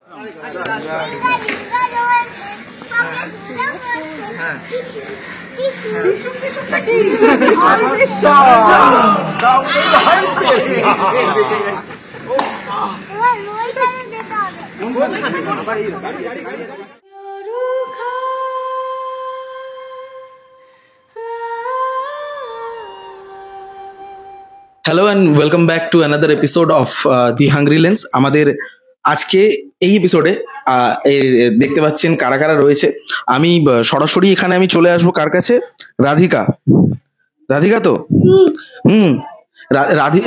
Hello and welcome back to another episode of the hungry lens. আমাদের আজকে এই এপিসোডে দেখতে পাচ্ছেন কারা কারা রয়েছে। আমি সরাসরি এখানে আমি চলে আসবো কার কাছে? রাধিকা। রাধিকা তো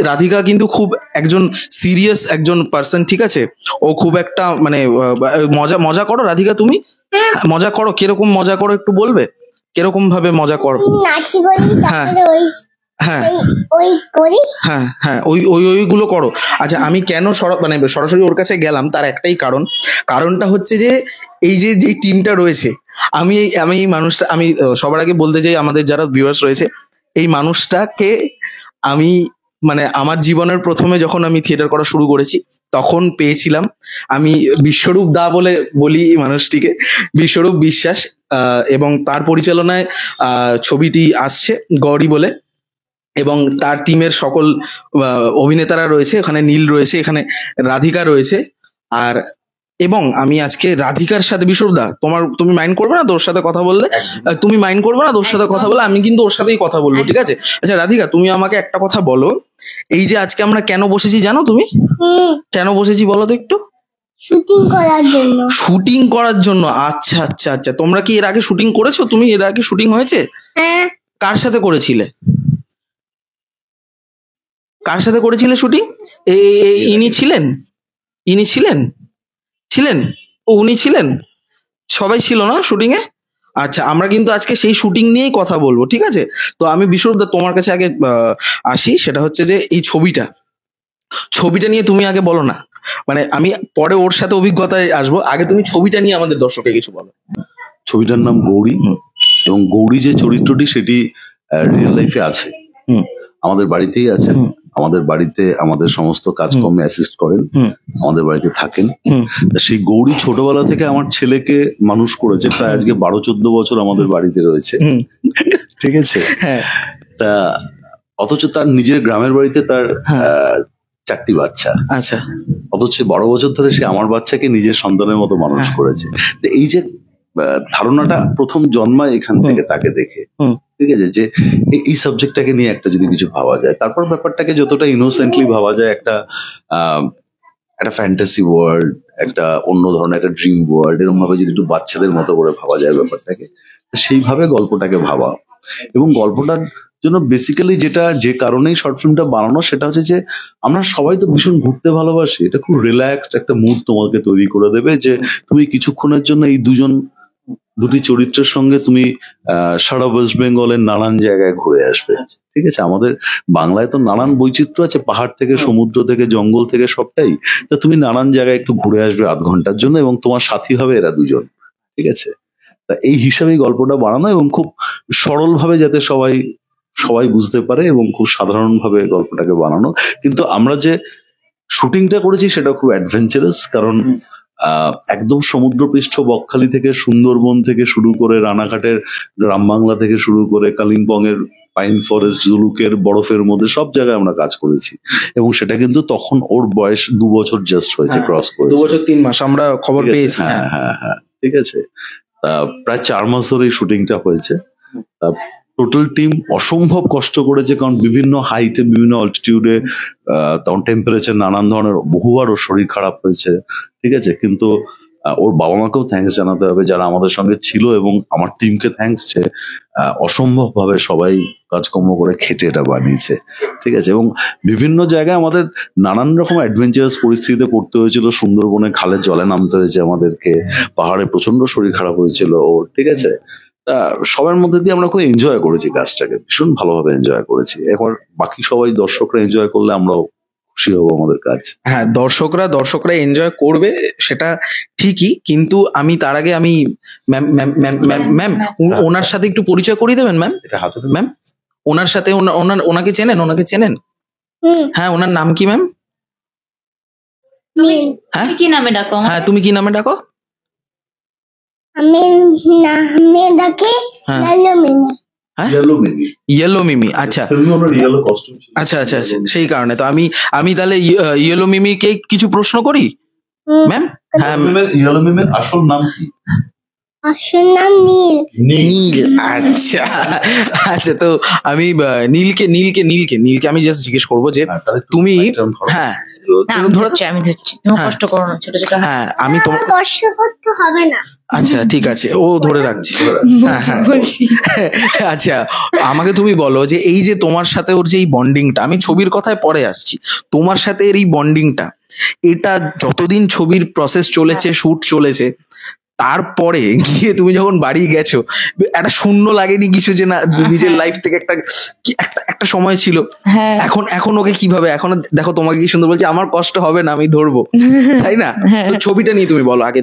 রাধিকা কিন্তু খুব একজন সিরিয়াস একজন পার্সন, ঠিক আছে? ও খুব একটা মানে মজা করো রাধিকা, তুমি মজা করো, কিরকম মজা করো একটু বলবে? কিরকম ভাবে মজা করো? হ্যাঁ হ্যাঁ হ্যাঁ হ্যাঁ ওইগুলো করো। আচ্ছা, আমি কেন মানে সরাসরি ওর কাছে গেলাম তার একটাই কারণটা হচ্ছে যে এই যে টিমটা রয়েছে, আমি এই মানুষটা, আমি সবার আগে বলতে চাই আমাদের যারা ভিউয়ার্স রয়েছে, এই মানুষটাকে আমি মানে আমার জীবনের প্রথমে যখন আমি থিয়েটার করা শুরু করেছি তখন পেয়েছিলাম। আমি বিশ্বরূপ দা বলে বলি এই মানুষটিকে, বিশ্বরূপ বিশ্বাস, এবং তার পরিচালনায় ছবিটি আসছে গৌরী বলে, এবং তার টিমের সকল অভিনেতারা রয়েছে এখানে। নীল রয়েছে এখানে, রাধিকা রয়েছে। আর এবং আমি আজকে রাধিকার সাথে, বিশ্বরূপদা তুমি মাইন্ড করবে না তোর সাথে কথা বললে? তুমি মাইন্ড করবে না তোর সাথে কথা বলে? আমি কিন্তু ওর সাথেই কথা বলবো, ঠিক আছে? আচ্ছা রাধিকা, তুমি আমাকে একটা কথা বলো, এই যে আজকে আমরা কেন বসেছি জানো তুমি? কেন বসেছি বলো তো একটু? শুটিং করার জন্য। আচ্ছা আচ্ছা আচ্ছা, তোমরা কি এর আগে শুটিং করেছো? তুমি এর আগে শুটিং হয়েছে? কার সাথে করেছিলে? কার সাথে করেছিলে শুটিং? ইনি ছিলেন উনি ছিলেন, সবাই ছিল না শুটিং এ? আচ্ছা, আমরা কিন্তু আজকে সেই শুটিং নিয়েই কথা বলবো, ঠিক আছে? তো আমি বিশ্বরূপদা তোমার কাছে আগে আসি, সেটা হচ্ছে যে এই ছবিটা নিয়ে তুমি আগে বলো না, মানে আমি পরে ওর সাথে অভিজ্ঞতায় আসবো, আগে তুমি ছবিটা নিয়ে আমাদের দর্শককে কিছু বলো। ছবিটার নাম গৌরী, এবং গৌরী যে চরিত্রটি সেটি রিয়েল লাইফে আছে, আমাদের বাড়িতেই আছেন। আমাদের বাড়িতে আমাদের সমস্ত কাজকর্মে অ্যাসিস্ট করেন, আমাদের বাড়িতে থাকেন। সেই গৌরী ছোটবেলা থেকে আমার ছেলেকে মানুষ করেছে, প্রায় আজকে 12-14 বছর আমাদের বাড়িতে রয়েছে, ঠিক আছে? তা অথচ তার নিজের গ্রামের বাড়িতে তার 4টি বাচ্চা। আচ্ছা, অথচ 12 বছর ধরে সে আমার বাচ্চাকে নিজের সন্তানের মতো মানুষ করেছে। তো এই যে ধারণাটা প্রথম জন্মায় এখান থেকে তাকে দেখে, ঠিক আছে, যে এই সাবজেক্টটাকে নিয়ে একটা যদি কিছু ভাবা যায়, তারপর ব্যাপারটাকে যতটা ইনোসেন্টলি ভাবা যায়, একটা ফ্যান্টাসি ওয়ার্ল্ড, একটা অন্য ধরনের একটা ড্রিম ওয়ার্ল্ড, এরকম ভাবে যদি একটু বাচ্চাদের মতো করে ভাবা যায় ব্যাপারটাকে, সেইভাবে গল্পটাকে ভাবা। এবং গল্পটার জন্য বেসিক্যালি যে কারণেই শর্ট ফিল্মটা বানানো, সেটা হচ্ছে যে আমরা সবাই তো ভীষণ ঘুরতে ভালোবাসি। এটা খুব রিল্যাক্সড একটা মুড তোমাকে তৈরি করে দেবে, যে তুমি কিছুক্ষণের জন্য এই দুটি চরিত্রের সঙ্গে তুমি সারা ওয়েস্ট বেঙ্গলের নানান জায়গায় ঘুরে আসবে, ঠিক আছে? আমাদের বাংলায় তো নানান বৈচিত্র্য আছে, পাহাড় থেকে সমুদ্র থেকে জঙ্গল থেকে সবটাই। তা তুমি নানান জায়গায় একটু ঘুরে আসবে আধ ঘন্টার জন্য, এবং তোমার সাথী হবে এরা দুজন, ঠিক আছে? তা এই হিসাবেই গল্পটা বানানো, এবং খুব সরল ভাবে যাতে সবাই বুঝতে পারে, এবং খুব সাধারণ ভাবে গল্পটাকে বানানো। কিন্তু আমরা যে শুটিংটা করেছি সেটা খুব অ্যাডভেঞ্চারাস, কারণ একদম সমুদ্রপৃষ্ঠ বকখালি থেকে সুন্দরবন থেকে শুরু করে রানাঘাটের গ্রাম বাংলা থেকে শুরু করে কালিম্পং এর পাইন ফরেস্ট, জুলুকের বরফের মধ্যে সব জায়গায় আমরা কাজ করেছি। এবং সেটা কিন্তু তখন ওর বয়স 2 বছর জাস্ট হয়েছে, ক্রস করে 2 বছর 3 মাস আমরা খবর পেয়েছি। হ্যাঁ হ্যাঁ হ্যাঁ, ঠিক আছে। প্রায় 4 মাস ধরে এই শুটিংটা হয়েছে। টোটাল টিম অসম্ভব কষ্ট করেছে, কারণ বিভিন্ন হাইটে, বিভিন্ন অল্টিটিউডে তখন টেম্পারেচার নানান ধরনের, বহুবার ওর শরীর খারাপ হয়েছে, ঠিক আছে? কিন্তু ওর বাবা মাকেও থ্যাঙ্কস জানাতে হবে যারা আমাদের সঙ্গে ছিল, এবং আমার টিমকে থ্যাঙ্কস, যে অসম্ভব ভাবে সবাই কাজকর্ম করে খেটে এটা বানিয়েছে, ঠিক আছে? এবং বিভিন্ন জায়গায় আমাদের নানান রকম অ্যাডভেঞ্চারাস পরিস্থিতিতে পড়তে হয়েছিল। সুন্দরবনে খালের জলে নামতে হয়েছে আমাদেরকে, পাহাড়ে প্রচন্ড শরীর খারাপ হয়েছিল ওর, ঠিক আছে? সবার মধ্যে দিয়ে আমরা খুব এনজয় করেছি কাজটাকে, ভীষণ ভালোভাবে এনজয় করেছি। এবার বাকি সবাই দর্শকরা এনজয় করলে আমরাও খুশি হবো আমাদের কাজ। হ্যাঁ, দর্শকরা এনজয় করবে সেটা ঠিকই, কিন্তু আমি তার আগে আমি ম্যাম ওনার সাথে একটু পরিচয় করিয়ে দেবেন ম্যাম? ম্যাম ওনার সাথে, ওনাকে চেনেন? হ্যাঁ, ওনার নাম কি ম্যাম? নীল। হ্যাঁ তুমি কি নামে ডাকো আমাকে? হ্যাঁ তুমি কি নামে ডাকো? আমি নামে ডাকি হ্যাঁ। লালু মিমি। ইয়েলো মেবি, ইয়েলো মিমি। আচ্ছা ফিল্মে ওনার ইয়েলো কস্টিউম ছিল। আচ্ছা আচ্ছা আচ্ছা, সেই কারণে তো আমি তাহলে ইয়েলো মিমিকে কিছু প্রশ্ন করি ম্যাম? হ্যাঁ ইয়েলো মেমের আসল নাম কি? আসল নাম নীল। নীল। আচ্ছা আচ্ছা, তো আমি নীলকে আমি জাস্ট জিজ্ঞেস করবো যে হ্যাঁ, তাহলে তুমি background ধরো। হ্যাঁ না, আমি ধরো ধরছি, তুমি হ্যাঁ। কষ্ট করো না, ছোট ছোট হাত। হ্যাঁ আমি তো আমার কষ্ট করতে হবে না। আচ্ছা ঠিক আছে, ও ধরে রাখছি। হ্যাঁ হ্যাঁ বলছি আচ্ছা, আমাকে তুমি বলো যে এই যে তোমার সাথে ওর যে এই বন্ডিংটা, আমি ছবির কথায় পরে আসছি, তোমার সাথে এর এই বন্ডিংটা, এটা যতদিন ছবির প্রসেস চলেছে, শুট চলেছে, তারপরে গিয়ে তুমি যখন বাড়ি গেছো, একটা শূন্য লাগেনি কিছু যে না নিজের লাইফ থেকে একটা সময় ছিল, হ্যাঁ এখন ওকে কিভাবে, এখন দেখো তোমাকে কি সুন্দর বলছে, আমার কষ্ট হবে না, আমি ধরবো, তাই না? তো ছবিটা নিয়ে তুমি বলো আগে,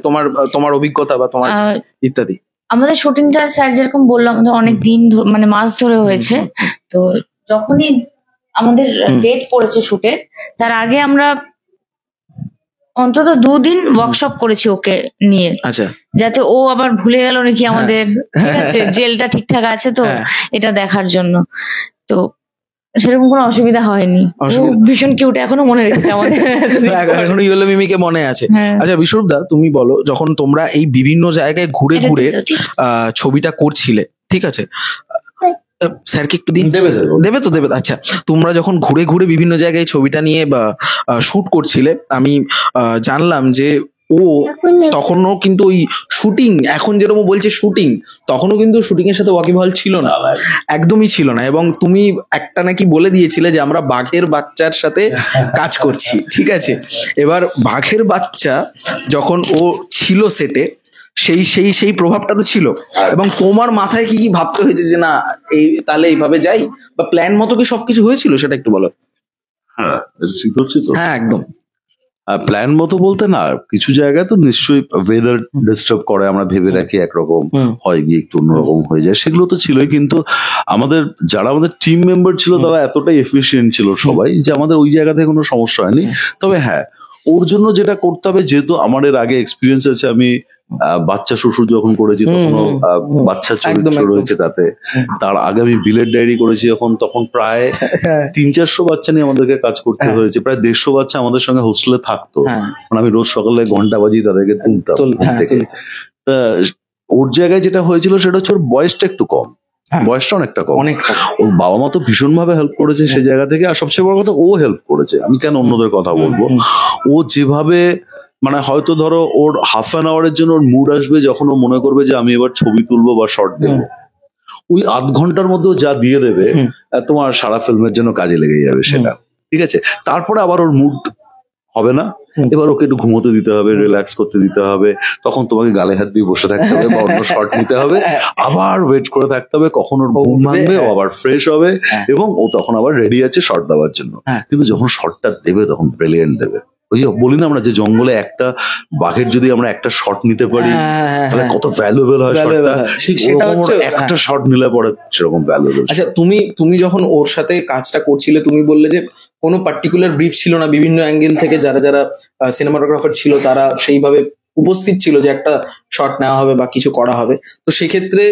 তোমার অভিজ্ঞতা বা তোমার ইত্যাদি। আমাদের শুটিংটা স্যার যেরকম বললো, আমাদের অনেক দিন মানে মাস ধরে হয়েছে। তো যখনই আমাদের ডেট পড়েছে শুটে, তার আগে আমরা অন্তত 2 দিন ওয়ার্কশপ করেছি ওকে নিয়ে, আচ্ছা যাতে ও আবার ভুলে গেল নাকি আমাদের, ঠিক আছে, জেলটা ঠিকঠাক আছে তো, হ্যাঁ। এটা দেখার জন্য। তো সেরকম কোনো অসুবিধা হয়নি, ও ভীষণ কিউট, এখনো মনে রেখেছে আমাদের। এখনো ইয়েলো মিমিকে মনে আছে। হ্যাঁ। আচ্ছা বিশ্বরূপদা, তুমি বলো, যখন তোমরা এই বিভিন্ন জায়গায় ঘুরে এটা ঘুরে দিলো, ঠিক? ছবিটা করছিলে, ঠিক আছে, স্যারকে একটু দিন দেবে দেবে। আচ্ছা, তোমরা যখন ঘুরে ঘুরে বিভিন্ন জায়গায় ছবিটা নিয়ে বা শুট করছিলে, আমি জানলাম যে ও তখনও কিন্তু ওই শুটিং, এখন যেরকম বলছে শুটিং, তখনও কিন্তু শুটিং এর সাথে ওয়াকিবহাল ছিল না, একদমই ছিল না। এবং তুমি একটা নাকি বলে দিয়েছিলে যে আমরা বাঘের বাচ্চার সাথে কাজ করছি, ঠিক আছে। এবার বাঘের বাচ্চা যখন ও ছিল সেটে, সেই প্রভাবটা তো ছিল, এবং তোমার মাথায় কি কি ভাবতে হয়েছে যে না তাহলে এইভাবে যাই, বা প্ল্যান মতো কি সবকিছু হয়েছিল, সেটা একটু বলো। হ্যাঁ ঠিক হচ্ছে তো। হ্যাঁ একদম। প্ল্যান মতো বলতে না, কিছু জায়গায় তো নিশ্চয়ই ওয়েদার ডিস্টার্ব করে, আমরা ভেবে রাখি একরকম, হয় গিয়ে একটু অন্যরকম হয়ে যায়, সেগুলো তো ছিলই। কিন্তু আমাদের টিম মেম্বার ছিল, তারা এতটাই এফিশিয়েন্ট ছিল সবাই, যে আমাদের ওই জায়গাতে কোনো সমস্যা হয়নি। তবে হ্যাঁ, ওর জন্য যেটা করতে হবে, যেহেতু আমার এর আগে এক্সপিরিয়েন্স আছে, আমি বাচ্চা শ্বশুর যখন করেছি, তখন বাচ্চা চরিত্র রয়েছে তাতে। তার আগে আমি বিলেট ডায়েরি করেছি, তখন প্রায় 300-400 বাচ্চা নিয়ে আমাদেরকে কাজ করতে হয়েছে, প্রায় 150 বাচ্চা আমাদের সঙ্গে হোস্টেলে থাকতো। মানে আমি রোজ সকালে ঘন্টা বাজিয়ে তাদেরকে তুলতাম থেকে। তা ওর জায়গায় যেটা হয়েছিল সেটা হচ্ছে ওর বয়সটা একটু কম, বয়সটা অনেকটা কম। ওর বাবা মা তো ভীষণ ভাবে হেল্প করেছে সে জায়গা থেকে, আর সবচেয়ে বড় কথা ও হেল্প করেছে। আমি কেন অন্যদের কথা বলবো, ও যেভাবে, মানে হয়তো ধরো ওর হাফ অ্যান আওয়ারের জন্য ওর মুড আসবে যখন ও মনে করবে যে আমি এবার ছবি তুলবো বা শর্ট দেবো, ওই আধ ঘন্টার মধ্যে যা দিয়ে দেবে তোমার সারা ফিল্মের জন্য কাজে লেগে যাবে সেটা, ঠিক আছে। তারপরে আবার ওর মুড হবে না, এবার ওকে একটু ঘুমোতে দিতে হবে, রিল্যাক্স করতে দিতে হবে, তখন তোমাকে গালে হাত দিয়ে বসে থাকতে হবে বা অন্য শর্ট নিতে হবে, আবার ওয়েট করে থাকতে হবে কখন ওর ঘুম ভাঙবে, ও আবার ফ্রেশ হবে, এবং ও তখন আবার রেডি আছে শর্ট দেওয়ার জন্য। কিন্তু যখন শর্টটা দেবে তখন ব্রিলিয়েন্ট দেবে। ওই বলি না আমরা, যে জঙ্গলে একটা বাঘের যদি আমরা একটা শট নিতে পারি তাহলে কত ভ্যালুয়েবল হয় শটটা, সেটা হচ্ছে একটা শট নিলে পরে সেরকম ভ্যালুয়েবল। আচ্ছা, তুমি যখন ওর সাথে কাজটা করছিলে, তুমি বললে যে কোনো পার্টিকুলার ব্রিফ ছিল না, বিভিন্ন অ্যাঙ্গেল থেকে যারা সিনেমাটোগ্রাফার ছিল তারা সেইভাবে উপস্থিত ছিল যে একটা শট নেওয়া হবে বা কিছু করা হবে। তো সেক্ষেত্রে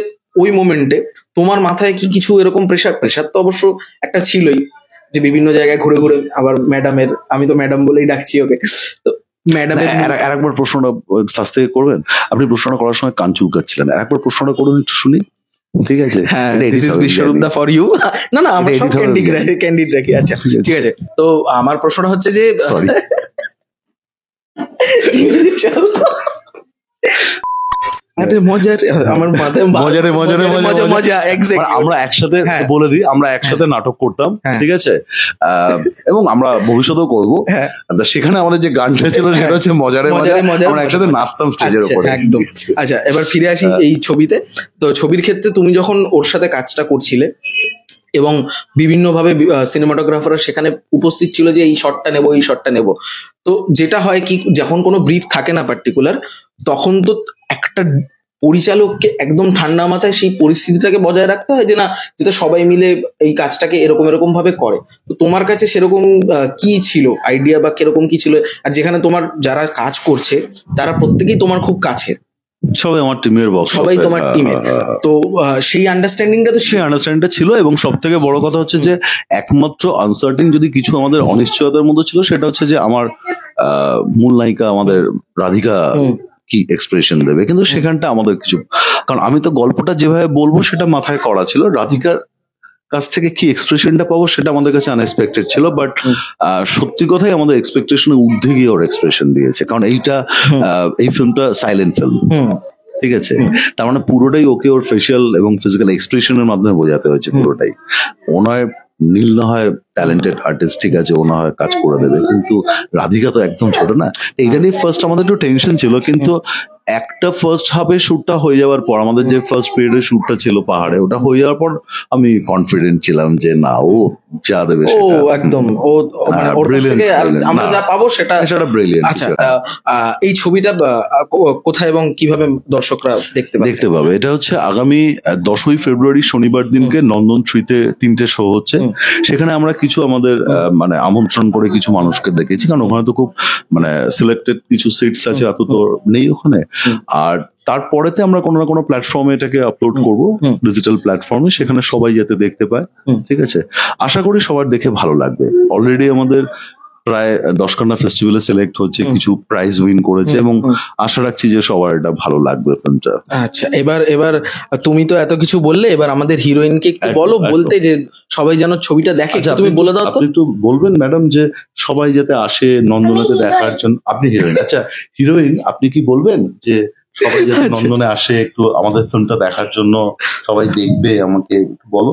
ওই মোমেন্টে তোমার মাথায় কি কিছু এরকম প্রেশার তো অবশ্য একটা ছিলই, যে বিভিন্ন জায়গায় ঘুরে ঘুরে, আবার ম্যাডামের, আমি তো ম্যাডাম বলেই ডাকছি ওকে, তো ম্যাডামের আরেকবার প্রশ্নটা ফার্স্ট থেকে করবেন। আপনি প্রশ্নটা করার সময় কান চুলকাচ্ছিলেন, একবার প্রশ্নটা করুন একটু শুনি, ঠিক আছে? হ্যাঁ, দিস ইজ বিশ্বরূপদা ফর ইউ। না আমরা সব ক্যান্ডিড রাখি। আচ্ছা ঠিক আছে, তো আমার প্রশ্নটা হচ্ছে যে, সরি চল আরে মজার, আমার মাথায় মজা। আমরা একসাথে বলে দিই, আমরা একসাথে নাটক করতাম, ঠিক আছে, এবং আমরা ভবিষ্যতেও করবো। সেখানে আমাদের যে গানটা ছিল সেটা হচ্ছে মজারে মজা, আমরা একসাথে নাচতাম স্টেজের উপরে, একদম। আচ্ছা, এবার ফিরে আসি এই ছবিতে। তো ছবির ক্ষেত্রে তুমি যখন ওর সাথে কাজটা করছিলে এবং বিভিন্নভাবে সিনেমাটোগ্রাফাররা সেখানে উপস্থিত ছিল যে এই শটটা নেবো, তো যেটা হয় কি, যখন কোনো ব্রিফ থাকে না পার্টিকুলার, তখন তো একটা পরিচালককে একদম ঠান্ডা মাথায় সেই পরিস্থিতিটাকে বজায় রাখতে হয়, যে না যেটা সবাই মিলে এই কাজটাকে এরকম এরকম ভাবে করে? তো তোমার কাছে সেরকম কি ছিল আইডিয়া, বা কিরকম কি ছিল? আর যেখানে তোমার যারা কাজ করছে তারা প্রত্যেকেই তোমার খুব কাছের, সবাই আমার টিমের বক্স, সবাই তোমার টিমের, তো সেই আন্ডারস্ট্যান্ডিংটা তো সেই আন্ডারস্ট্যান্ডিংটা ছিল। এবং সব থেকে বড় কথা হচ্ছে যে একমাত্র আনসার্টিন যদি কিছু আমাদের অনিশ্চয়তার মধ্যে ছিল, সেটা হচ্ছে যে আমার মূল নায়িকা আমাদের রাধিকা কি এক্সপ্রেশন দেবে, কিন্তু সেখানটা আমাদের কিছু, কারণ আমি তো গল্পটা যেভাবে বলবো সেটা মাথায় করা ছিল, রাধিকার কাছ থেকে কি এক্সপ্রেশনটা পাবো সেটা আমাদের কাছে আনএক্সপেক্টেড ছিল। বাট সত্যি কথাই আমাদের এক্সপেকটেশনের ঊর্ধ্বে গিয়ে ওর এক্সপ্রেশন দিয়েছে, কারণ এই ফিল্মটা সাইলেন্ট ফিল্ম, ঠিক আছে, তার মানে পুরোটাই ওকে ওর ফেশিয়াল এবং ফিজিক্যাল এক্সপ্রেশনের মাধ্যমে বোঝাতে হয়েছে পুরোটাই। ওনার নীল না হয় ট্যালেন্টেড আর্টিস্ট, ঠিক আছে, ও না হয় কাজ করে দেবে, কিন্তু রাধিকা তো একদম ছোট না। এইটা নিয়ে ফার্স্ট আমাদের একটু টেনশন ছিল, কিন্তু একটা ফার্স্ট হাফে শুটটা হয়ে যাওয়ার পর, আমাদের যে ফার্স্ট পিরিয়ডের শুটটা ছিল পাহাড়ে, ওটা হয়ে যাওয়ার পর আমি কনফিডেন্ট ছিলাম যে না, ও যা দেবে ও সেটা একদম মানে ওর কাছ থেকে আমরা যা পাবো সেটা সেটা ব্রিলিয়ান্ট। আচ্ছা, এই ছবিটা কোথায় এবং কিভাবে দর্শকরা দেখতে পাবে? এটা হচ্ছে আগামী 10ই ফেব্রুয়ারি শনিবার দিনকে নন্দন 3-তে 3টে শো হচ্ছে। সেখানে আমরা কিছু আমাদের মানে আমন্ত্রণ করে কিছু মানুষকে দেখেছি, কারণ ওখানে তো খুব মানে সিলেক্টেড কিছু সিটস আছে, এত তো নেই ওখানে। আর তারপরেতে আমরা কোনো না কোনো প্ল্যাটফর্মে এটাকে আপলোড করব, ডিজিটাল প্ল্যাটফর্মে, সেখানে সবাই যাতে দেখতে পায়, ঠিক আছে। আশা করি সবার দেখে ভালো লাগবে। অলরেডি আমাদের প্রায় 10খানা ফেস্টিভ্যালে সিলেক্ট হচ্ছে, কিছু প্রাইজ উইন করেছে, এবং আশা রাখছি যে সবার এটা ভালো লাগবে ফিল্মটা। আচ্ছা, এবার তুমি তো এত কিছু বললে, এবার আমাদের হিরোইনকে একটু বলো, বলতে যে সবাই যেন ছবিটা দেখে। তুমি বলে দাও তো। আপনি একটু বলবেন ম্যাডাম যে সবাই যাতে আসে নন্দনেতে দেখার জন্য। আপনি হিরোইন, আচ্ছা হিরোইন, আপনি কি বলবেন যে সবাই যাতে নন্দনে আসে একটু আমাদের ফিল্মটা দেখার জন্য, সবাই দেখবে, আমাকে একটু বলো।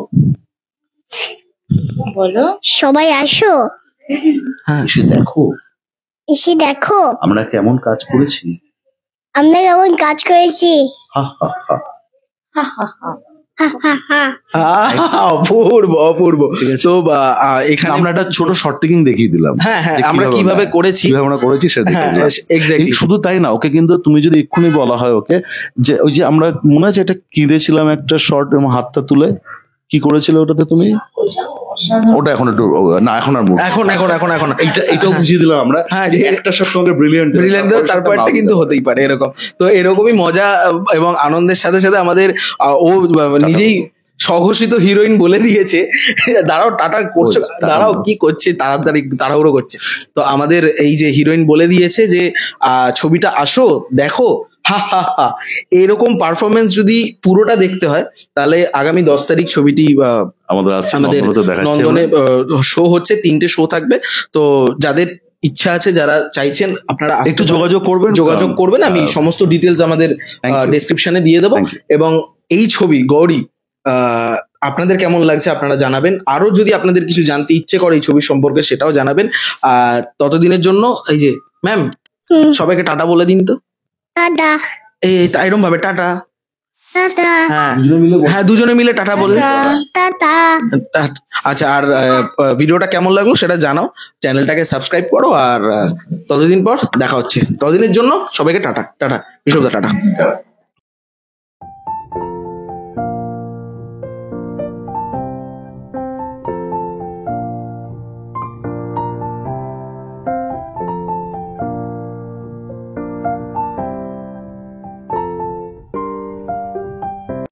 সবাই আসো, এসে দেখো, এসে দেখো আমরা কেমন কাজ করেছি, আমরা কেমন কাজ করেছি। হা হা হা। হা হা হা। অপূর্ব অপূর্ব। তো এখানে আমরা একটা ছোট শর্ট টেকিং দেখিয়ে দিলাম, হ্যাঁ হ্যাঁ, আমরা কিভাবে করেছি সেটা দেখিয়ে দিলাম। এক্স্যাক্টলি। শুধু তাই না, ওকে কিন্তু তুমি যদি এক্ষুনি বলা হয় ওকে যে ওই যে আমরা মনে আছে এটা কেঁদেছিলাম একটা শর্ট, এবং হাতটা তুলে কি করেছিল ওটাতে তুমি, ওটা এখন একটু না, এখন আর এখন এইটাও বুঝিয়ে দিলাম আমরা। হ্যাঁ, যে একটা শর্ট তোমাকে ব্রিলিয়ান্ট তারপরটা কিন্তু হতেই পারে এরকম। তো এরকমই মজা এবং আনন্দের সাথে সাথে আমাদের ও নিজেই স্বঘোষিত হিরোইন বলে দিয়েছে, দাঁড়াও টাটা করছো, দাঁড়াও কি করছে, তাড়াতাড়ি তাড়াহুড়ো করছে। তো আমাদের এই যে হিরোইন বলে দিয়েছে যে ছবিটা আসো দেখো, হা হা হা। এরকম পারফরমেন্স যদি পুরোটা দেখতে হয়, তাহলে আগামী 10 তারিখ ছবিটি আমাদের নন্দনে শো হচ্ছে, 3টে শো থাকবে। তো যাদের ইচ্ছা আছে, যারা চাইছেন, আপনারা একটু যোগাযোগ করবেন। আমি সমস্ত ডিটেলস আমাদের ডেসক্রিপশনে দিয়ে দেবো। এবং এই ছবি গৌরী আপনাদের কেমন লাগছে আপনারা জানাবেন। আরো যদি আপনাদের কিছু জানতে ইচ্ছে করে এই ছবির সম্পর্কে, সেটাও জানাবেন। ততদিনের জন্য এই যে ম্যাম, সবাইকে টাটা বলে দিন তো। টাটা। এরকম ভাবে টাটা। টাটা। হ্যাঁ, দুজনে মিলে টাটা বলে। টাটা। আচ্ছা, আর ভিডিওটা কেমন লাগলো সেটা জানাও, চ্যানেলটাকে সাবস্ক্রাইব করো। আর ততদিন পর দেখা হচ্ছে, ততদিনের জন্য সবাইকে টাটা। Tata, বিশ্বদা tata.